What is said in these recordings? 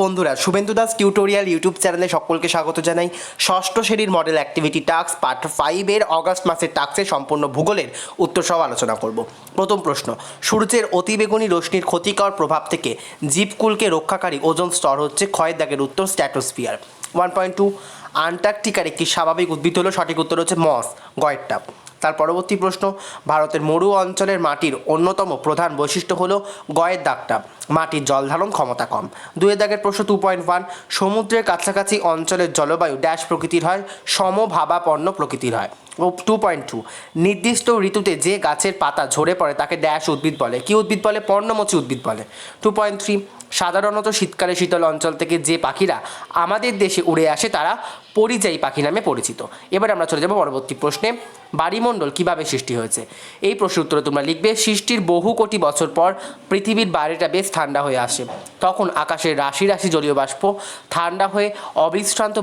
বন্ধুরা, Suvendu Das tutorial YouTube চ্যানেলে সকলকে স্বাগত জানাই। ষষ্ঠ শ্রেণীর মডেল অ্যাক্টিভিটি টাস্ক পার্ট 5 এর অগাস্ট মাসের টাস্কে সম্পূর্ণ ভূগোলের উত্তর সহ আলোচনা করব। প্রথম প্রশ্ন, সূর্যের অতিবেগুনি রশ্মির ক্ষতিকর প্রভাব থেকে জীবকুলকে রক্ষাকারী ওজোন স্তর হচ্ছে ক্ষয়ের দাগের উত্তর স্ট্র্যাটোস্ফিয়ার। 1.2, আন্টার্কটিকার একটি স্বাভাবিক উদ্ভিদ হলো, সঠিক উত্তর হচ্ছে মস, গয়েরটা। তার পরবর্তী প্রশ্ন, ভারতের মরু অঞ্চলের মাটির অন্যতম প্রধান বৈশিষ্ট্য হলো গয়ের দাগটা, মাটির জল ধারণ ক্ষমতা কম। 2 দাগের প্রশ্ন 2.1, সমুদ্রের কাছাকাছি অঞ্চলের জলবায়ু ড্যাশ প্রকৃতির হয়, সমভাবাপন্ন প্রকৃতির হয়। 2.2, নির্দিষ্ট ঋতুতে যে গাছের পাতা ঝরে পড়ে তাকে ড্যাশ উদ্ভিদ বলে, কি উদ্ভিদ বলে? পর্ণমোচী উদ্ভিদ বলে। 2.3, সাধারণত শীতকালে শীতল অঞ্চল থেকে যে পাখিরা আমাদের দেশে উড়ে আসে তারা পরিযায়ী পাখি নামে পরিচিত। এবার আমরা চলে যাব পরবর্তী প্রশ্নে, বায়ুমণ্ডল কিভাবে সৃষ্টি হয়েছে? এই প্রশ্নের উত্তরে তোমরা লিখবে, সৃষ্টির বহু কোটি বছর পর পৃথিবীর বাইরেটা বেশ ঠান্ডা হয়ে আসে। তখন আকাশের রাশি রাশি জলীয় বাষ্প ঠান্ডা হয়ে অবিশ্রান্ত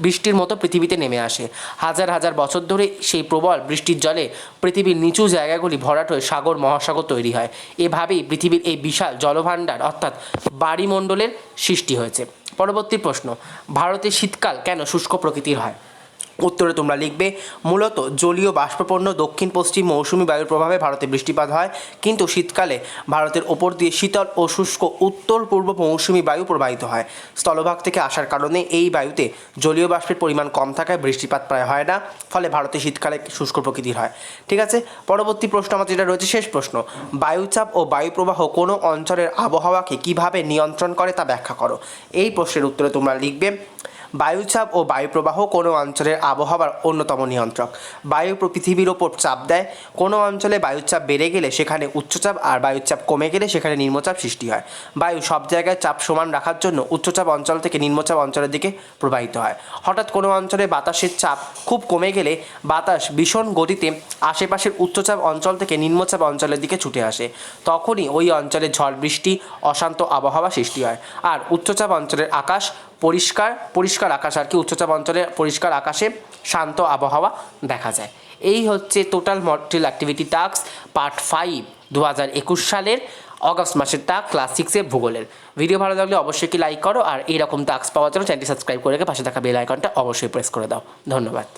বৃষ্টির মতো পৃথিবীতে নেমে আসে। হাজার হাজার বছর ধরে সেই প্রবল বৃষ্টির জলে পৃথিবীর নিচু জায়গাগুলি ভরাট হয়ে সাগর মহাসাগর তৈরি হয়। এভাবেই পৃথিবীর এই বিশাল জলভাণ্ডার অর্থাৎ বায়ুমণ্ডলের সৃষ্টি হয়েছে। পরবর্তী প্রশ্ন, ভারতের শীতকাল কেন শুষ্ক প্রকৃতির হয়? উত্তরে তোমরা লিখবে, মূলত জলীয় বাষ্পপূর্ণ দক্ষিণ পশ্চিম মৌসুমি বায়ুর প্রভাবে ভারতে বৃষ্টিপাত হয়, কিন্তু শীতকালে ভারতের ওপর দিয়ে শীতল ও শুষ্ক উত্তর পূর্ব মৌসুমি বায়ু প্রবাহিত হয়। স্থলভাগ থেকে আসার কারণে এই বায়ুতে জলীয় বাষ্পের পরিমাণ কম থাকায় বৃষ্টিপাত প্রায় হয় না, ফলে ভারতে শীতকালে শুষ্ক প্রকৃতির হয়। ঠিক আছে, পরবর্তী প্রশ্ন আমাদের যেটা রয়েছে শেষ প্রশ্ন, বায়ুচাপ ও বায়ুপ্রবাহ কোনো অঞ্চলের আবহাওয়াকে কিভাবে নিয়ন্ত্রণ করে তা ব্যাখ্যা করো। এই প্রশ্নের উত্তরে তোমরা লিখবে, বায়ুচাপ ও বায়ুপ্রবাহ কোনো অঞ্চলের আবহাওয়ার অন্যতম নিয়ন্ত্রক। বায়ু পৃথিবীর ওপর চাপ দেয়, কোনো অঞ্চলে বায়ুচাপ বেড়ে গেলে সেখানে উচ্চচাপ আর বায়ুচাপ কমে গেলে সেখানে নিম্নচাপ সৃষ্টি হয়। বায়ু সব জায়গায় চাপ সমান রাখার জন্য উচ্চচাপ অঞ্চল থেকে নিম্নচাপ অঞ্চলের দিকে প্রবাহিত হয়। হঠাৎ কোনো অঞ্চলে বাতাসের চাপ খুব কমে গেলে বাতাস ভীষণ গতিতে আশেপাশের উচ্চচাপ অঞ্চল থেকে নিম্নচাপ অঞ্চলের দিকে ছুটে আসে। তখনই ওই অঞ্চলে ঝড় বৃষ্টি, অশান্ত আবহাওয়া সৃষ্টি হয়। আর উচ্চচাপ অঞ্চলের আকাশ পরিষ্কার আকাশ আর কি, উচ্চচাপ অঞ্চলের পরিষ্কার আকাশে শান্ত আবহাওয়া দেখা যায়। এই হচ্ছে total model activity task part 5 2021 সালের অগস্ট মাসের টাস্ক ক্লাস 6 ভূগোলের। ভিডিও ভালো লাগলে অবশ্যই কি লাইক করো, আর এইরকম টাস্ক পাওয়ার জন্য চ্যানেলটি সাবস্ক্রাইব করে রেখে পাশে থাকা বেল আইকনটা অবশ্যই প্রেস করে দাও। ধন্যবাদ।